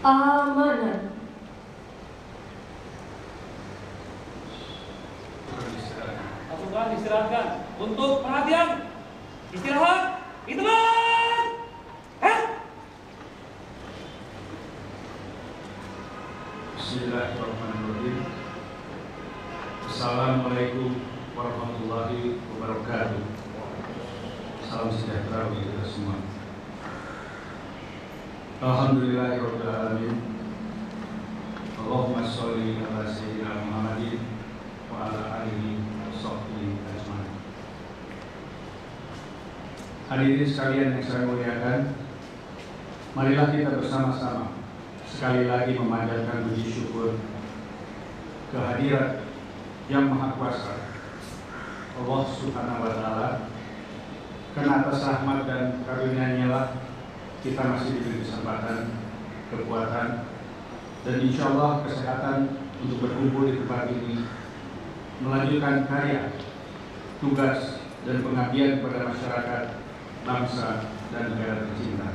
amanat. Pasukan istirahatkan untuk perhatian. Istirahat. Itu bang. Bismillahirrahmanirrahim. Assalamualaikum warahmatullahi wabarakatuh. Salam sejahtera bagi kita semua. Alhamdulillahirabbil alamin. Allahumma sholli ala sayyidina Muhammadin wa ala alihi washabbihi ajmain. Hadirin sekalian yang saya muliakan, marilah kita bersama-sama sekali lagi memanjatkan puji syukur kehadirat Yang Maha Kuasa Allah Subhanahu wa Ta'ala, karena atas rahmat dan karunia-Nya lah kita masih diberi kesempatan, kekuatan, dan insya Allah kesehatan untuk berkumpul di tempat ini, melanjutkan karya, tugas, dan pengabdian kepada masyarakat, bangsa, dan negara tercinta.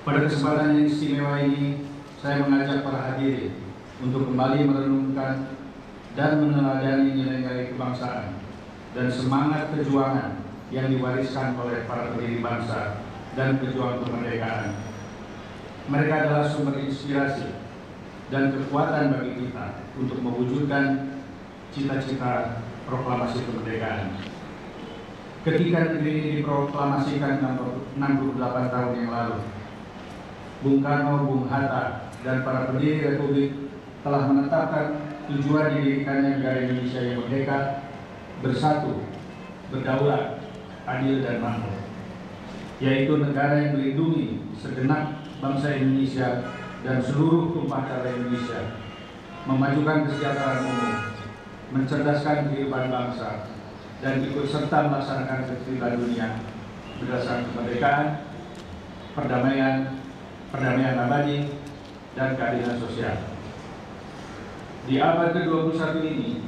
Pada kesempatan yang istimewa ini, saya mengajak para hadirin untuk kembali merenungkan dan meneladani nilai-nilai kebangsaan dan semangat perjuangan yang diwariskan oleh para pendiri bangsa dan pejuang kemerdekaan. Mereka adalah sumber inspirasi dan kekuatan bagi kita untuk mewujudkan cita-cita proklamasi kemerdekaan. Ketika negeri ini diproklamasikan 68 tahun yang lalu, Bung Karno, Bung Hatta, dan para pendiri Republik telah menetapkan tujuan didirikannya negara Indonesia yang merdeka, bersatu, berdaulat, adil, dan makmur, yaitu negara yang melindungi segenap bangsa Indonesia dan seluruh tumpah darah Indonesia, memajukan kesejahteraan umum, mencerdaskan kehidupan bangsa, dan ikut serta melaksanakan ketertiban dunia berdasarkan kemerdekaan, perdamaian abadi, dan keadilan sosial. Di abad ke-21 ini,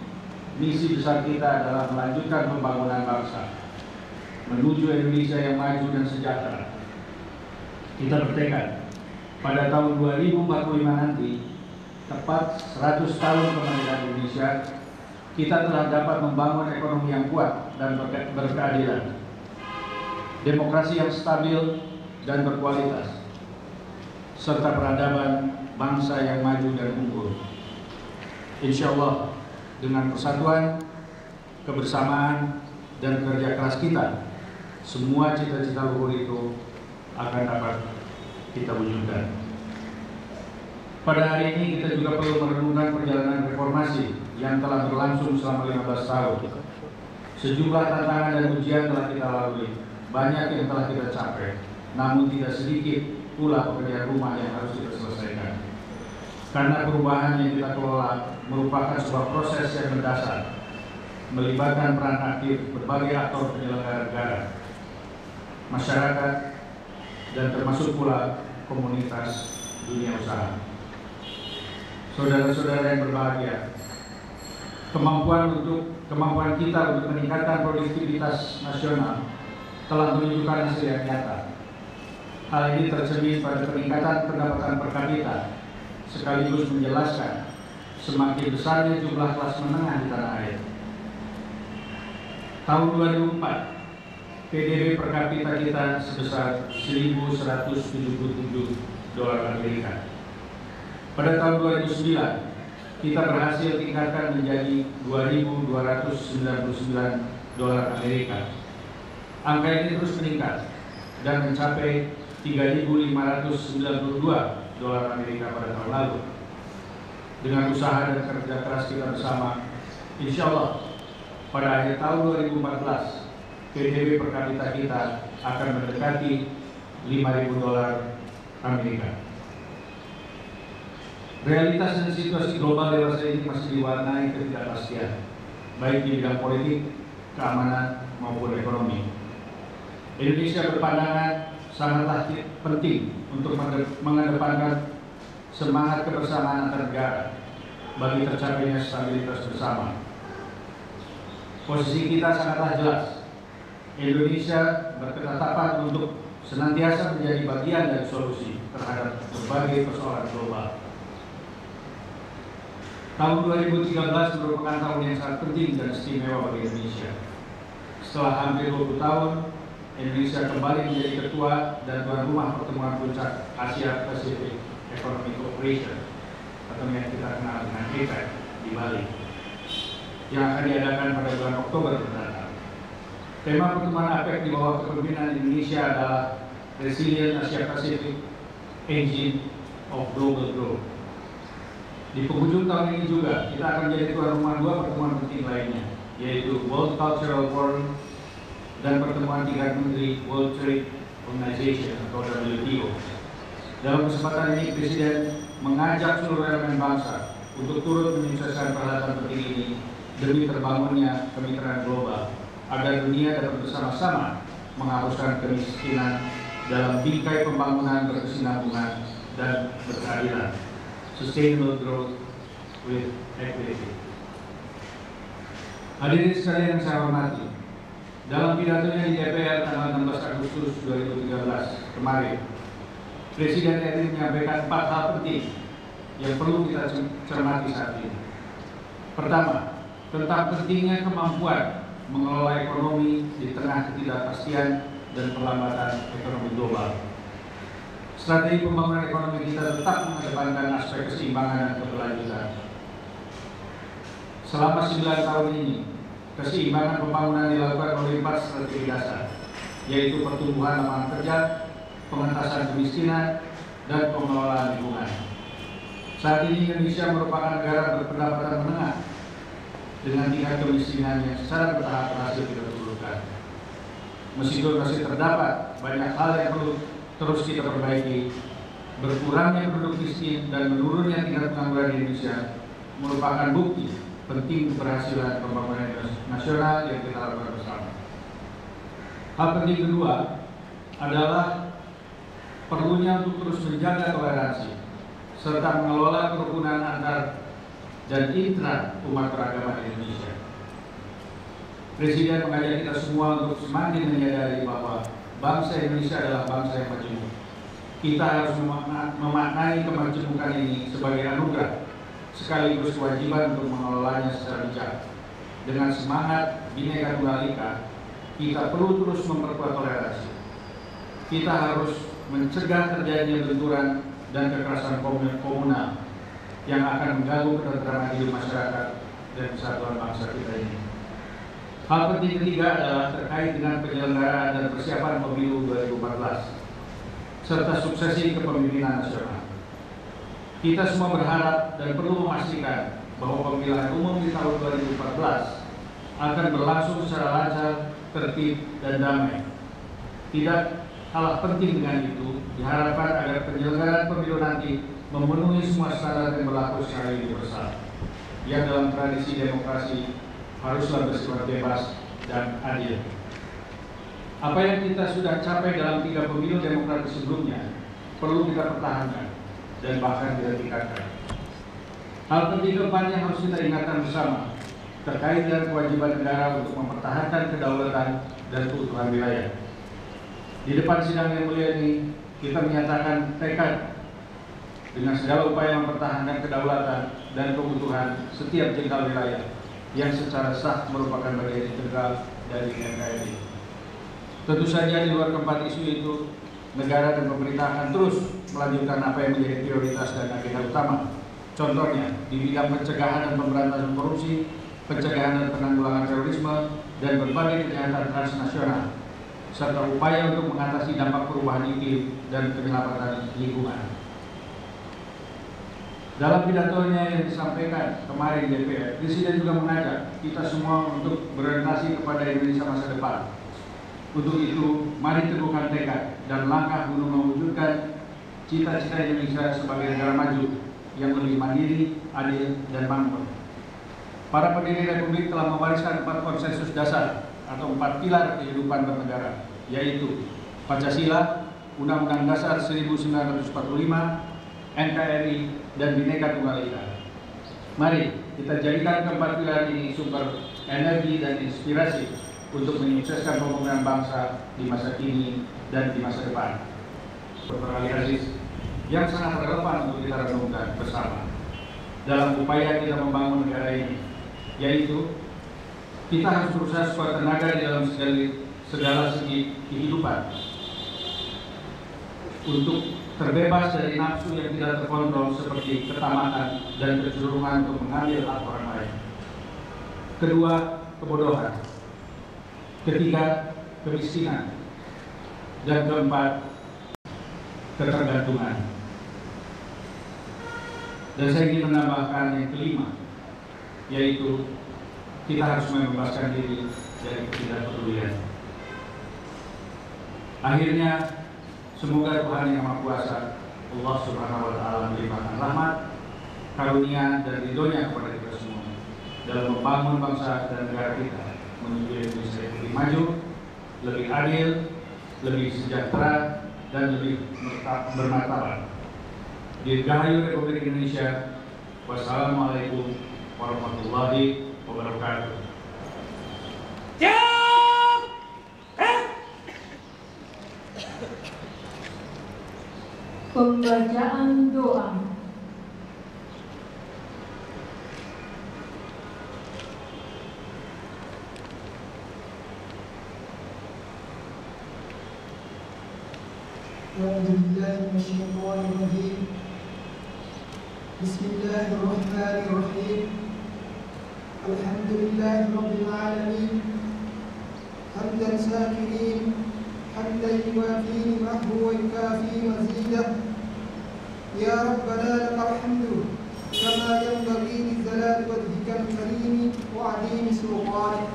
misi besar kita adalah melanjutkan pembangunan bangsa menuju Indonesia yang maju dan sejahtera. Kita bertekad pada tahun 2045 nanti, tepat 100 tahun kemerdekaan Indonesia, kita telah dapat membangun ekonomi yang kuat dan berkeadilan, demokrasi yang stabil dan berkualitas, serta peradaban bangsa yang maju dan unggul. Insya Allah, dengan persatuan, kebersamaan, dan kerja keras kita, semua cita-cita luhur itu akan dapat kita wujudkan. Pada hari ini kita juga perlu merenungkan perjalanan reformasi yang telah berlangsung selama 15 tahun. Sejumlah tantangan dan ujian telah kita lalui, banyak yang telah kita capai, namun tidak sedikit pula pekerjaan rumah yang harus kita selesaikan. Karena perubahan yang kita kelola merupakan sebuah proses yang mendasar, melibatkan peran aktif berbagai aktor penyelenggara negara, masyarakat, dan termasuk pula komunitas dunia usaha. Saudara-saudara yang berbahagia, kemampuan kita untuk meningkatkan produktivitas nasional telah menunjukkan hasil yang nyata. Hal ini tercermin pada peningkatan pendapatan per kapita, sekaligus menjelaskan semakin besarnya jumlah kelas menengah di tanah air. Tahun 2004, PDB per kapita kita sebesar 1.177 dolar Amerika. Pada tahun 2009, kita berhasil tingkatkan menjadi 2.299 dolar Amerika. Angka ini terus meningkat dan mencapai 3.592 dolar Amerika pada tahun lalu. Dengan usaha dan kerja keras kita bersama, insya Allah pada akhir tahun 2014 PDB per kapita kita akan mendekati 5.000 dolar Amerika. Realitas dan situasi global dewasa ini masih diwarnai ketidakpastian, baik di bidang politik, keamanan, maupun ekonomi. Indonesia berpandangan sangatlah penting untuk mengedepankan semangat kebersamaan antar negara bagi tercapainya stabilitas bersama. Posisi kita sangatlah jelas. Indonesia berketetapan untuk senantiasa menjadi bagian dari solusi terhadap berbagai persoalan global. Tahun 2013 merupakan tahun yang sangat penting dan istimewa bagi Indonesia. Setelah hampir 20 tahun, Indonesia kembali menjadi ketua dan tuan rumah pertemuan puncak Asia Pacific Economic Cooperation atau yang kita kenal dengan APEC di Bali, yang akan diadakan pada bulan Oktober mendatang. Tema pertemuan APEC di bawah kepemimpinan Indonesia adalah Resilient Asia Pacific Engine of Global Growth. Di penghujung tahun ini juga kita akan menjadi tuan rumah dua pertemuan penting lainnya, yaitu World Cultural Forum dan pertemuan tingkat menteri World Trade Organization atau WTO. Dalam kesempatan ini, Presiden mengajak seluruh elemen bangsa untuk turut menyukseskan perhelatan penting ini demi terbangunnya kemitraan global, agar dunia dapat bersama-sama menghapuskan kemiskinan dalam bingkai pembangunan berkesinambungan dan berkeadilan. Sustainable growth with equity. Hadirin sekalian yang saya hormati, dalam pidatonya di DPR tanggal 16 Agustus 2013 kemarin, Presiden RI menyampaikan 4 hal penting yang perlu kita cermati saat ini. Pertama, tentang pentingnya kemampuan mengelola ekonomi di tengah ketidakpastian dan perlambatan ekonomi global. Strategi pembangunan ekonomi kita tetap mengedepankan aspek keseimbangan dan keberlanjutan. Selama 9 tahun ini, keseimbangan pembangunan dilakukan oleh 4 strategi dasar, yaitu pertumbuhan lapangan kerja, pengentasan kemiskinan, dan pengelolaan lingkungan. Saat ini Indonesia merupakan negara berpendapatan menengah dengan tingkat kemiskinan yang secara bertahap berhasil kita turunkan. Meskipun masih terdapat banyak hal yang perlu terus kita perbaiki, berkurangnya penduduk miskin dan menurunnya tingkat pengangguran di Indonesia merupakan bukti penting keberhasilan pembangunan nasional yang kita lakukan bersama. Hal penting kedua adalah perlunya untuk terus menjaga toleransi serta mengelola kerukunan antar dan intra umat beragama di Indonesia. Presiden mengajak kita semua untuk semakin menyadari bahwa bangsa Indonesia adalah bangsa yang majemuk. Kita harus memaknai kemajemukan ini sebagai anugerah, sekaligus kewajiban untuk mengelolanya secara bijak. Dengan semangat Bhinneka Tunggal Ika, kita perlu terus memperkuat toleransi. Kita harus mencegah terjadinya benturan dan kekerasan komunal yang akan mengganggu ketentraman hidup masyarakat dan kesatuan bangsa kita ini. Hal penting ketiga adalah terkait dengan penyelenggaraan dan persiapan pemilu 2014 serta suksesi kepemimpinan nasional. Kita semua berharap dan perlu memastikan bahwa pemilihan umum di tahun 2014 akan berlangsung secara lancar, tertib, dan damai. Tidak kalah penting dengan itu, diharapkan agar penyelenggaraan pemilu nanti memenuhi semua standar yang berlaku secara universal, yang dalam tradisi demokrasi haruslah bersifat bebas dan adil. Apa yang kita sudah capai dalam 3 pemilu demokratis sebelumnya perlu kita pertahankan dan bahkan kita tingkatkan. Hal penting keempat yang harus kita ingatkan bersama terkait dengan kewajiban negara untuk mempertahankan kedaulatan dan keutuhan wilayah. Di depan sidang yang mulia ini, kita menyatakan tekad dengan segala upaya mempertahankan kedaulatan dan keutuhan setiap jengkal wilayah yang secara sah merupakan bagian integral dari NKRI. Tentu saja di luar keempat isu itu, negara dan pemerintah akan terus melanjutkan apa yang menjadi prioritas dan agenda utama. Contohnya, di bidang pencegahan dan pemberantasan korupsi, pencegahan dan penanggulangan terorisme, dan berbagai kejahatan transnasional, serta upaya untuk mengatasi dampak perubahan iklim dan penyelamatan lingkungan. Dalam pidatonya yang disampaikan kemarin DPR, Presiden juga mengajak kita semua untuk berorientasi kepada Indonesia masa depan. Untuk itu, mari teguhkan tekad dan langkah untuk mewujudkan cita-cita Indonesia sebagai negara maju yang lebih mandiri, adil, dan makmur. Para pendiri Republik telah mewariskan 4 konsensus dasar atau 4 pilar kehidupan bernegara, yaitu Pancasila, Undang-Undang Dasar 1945, NKRI, dan Bhinneka Tunggal Ika. Mari kita jadikan keempat pilar ini sumber energi dan inspirasi untuk menyukseskan pembangunan bangsa di masa kini dan di masa depan. Dr. Ali Aziz yang sangat relevan untuk kita renungkan bersama dalam upaya kita membangun negara ini, yaitu kita harus berusaha sekuat tenaga di dalam segala segi kehidupan untuk terbebas dari nafsu yang tidak terkontrol seperti ketamakan dan kecenderungan untuk mengambil hak orang lain. Kedua, kebodohan. Ketiga, kemiskinan. Dan keempat, ketergantungan. Dan saya ingin menambahkan yang kelima, yaitu kita harus membebaskan diri dari ketidakpedulian. Akhirnya, semoga Tuhan Yang Maha Kuasa, Allah Subhanahu wa Ta'ala, melimpahkan rahmat, karunia dan ridhonya kepada kita semua dalam membangun bangsa dan negara kita menuju Indonesia yang lebih maju, lebih adil, lebih sejahtera, dan lebih bermartabat. Dirgahayu Republik Indonesia. Wassalamualaikum warahmatullahi wabarakatuh. Pembacaan doa. Bismillahirrahmanirrahim. Alhamdulillahirabbil alamin. Hamdan syakirin, hamdan yuwafi ni'amahu wa yukafi mazidah. Ya Rabbana lakal hamdu kama yanbaghi lijalali wajhikal karim wa 'azimi sultanik.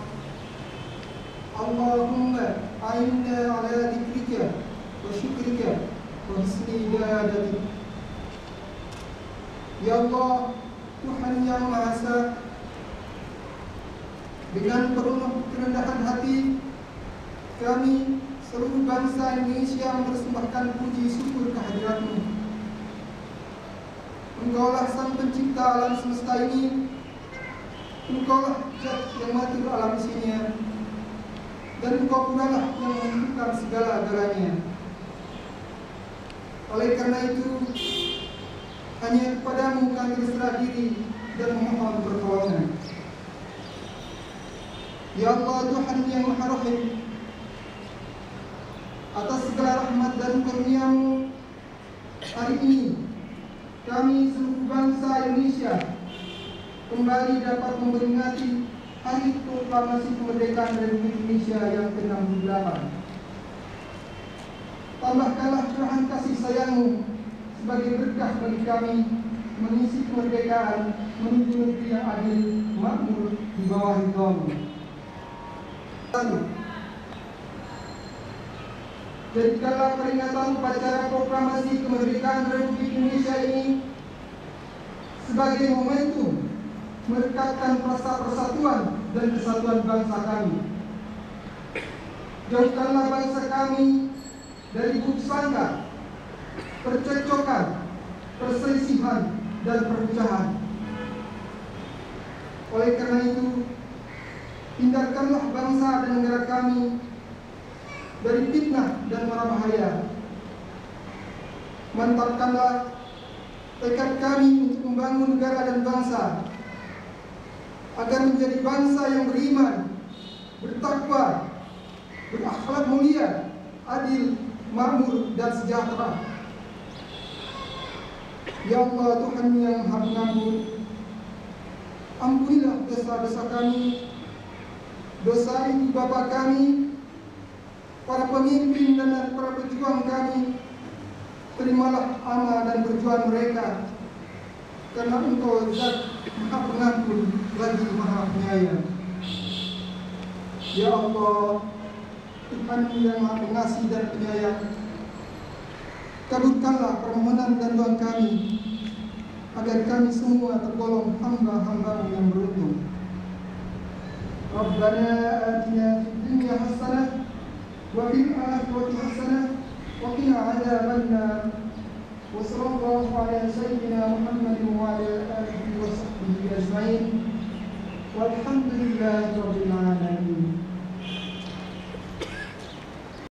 Allahumma a'inna 'ala dzikrika wa syukrika wa husni ibadatik. Ya Allah, Tuhan yang Maha Esa, dengan penuh kerendahan hati kami seluruh bangsa Indonesia mempersembahkan puji syukur kehadirat-Mu. Engkaulah Sang Pencipta alam semesta ini, Engkaulah Zat yang mengatur alam isinya, dan Engkau pula lah yang menentukan segala-galanya. Oleh karena itu, hanya kepadamu kami berserah diri dan memohon pertolongan. Ya Allah, Tuhan yang Maha Rahim, atas segala rahmat dan karunia-Mu, hari ini kami seluruh bangsa Indonesia kembali dapat memperingati Hari Proklamasi Kemerdekaan Republik Indonesia yang ke-68. Tambahkanlah Tuhan kasih sayang-Mu sebagai berkah bagi kami mengisi kemerdekaan menuju negeri yang adil, makmur di bawah ridho-Mu. Jadikanlah peringatan upacara proklamasi kemerdekaan Republik Indonesia ini sebagai momentum merekatkan persatuan dan kesatuan bangsa kami. Jauhkanlah bangsa kami dari buruk sangka, percekcokan, perselisihan, dan perpecahan. Oleh karena itu, hindarkanlah bangsa dan negara kami dari fitnah dan mara bahaya. Mantapkanlah tekad kami untuk membangun negara dan bangsa agar menjadi bangsa yang beriman, bertakwa, berakhlak mulia, adil, makmur, dan sejahtera. Ya Allah, Tuhan yang Maha Pengampun, ampunilah dosa-dosa kami, dosa ibu bapa kami, para pemimpin dan para pejuang kami. Terimalah amal dan perjuangan mereka, karena Engkau Zat Maha Pengampun lagi Maha Penyayang. Ya Allah, Tuhan yang Maha Pengasih dan Penyayang, kabulkanlah permohonan dan doa kami agar kami semua tergolong hamba-hamba yang beruntung. Rabbana atina fid dunya hasanah wa fil akhirati hasanah wa qina adzabannar. Wa sallallahu ala sayyidina Muhammadin wa ala alihi wa sahbihi ajma'in. Walhamdulillahi rabbil alamin.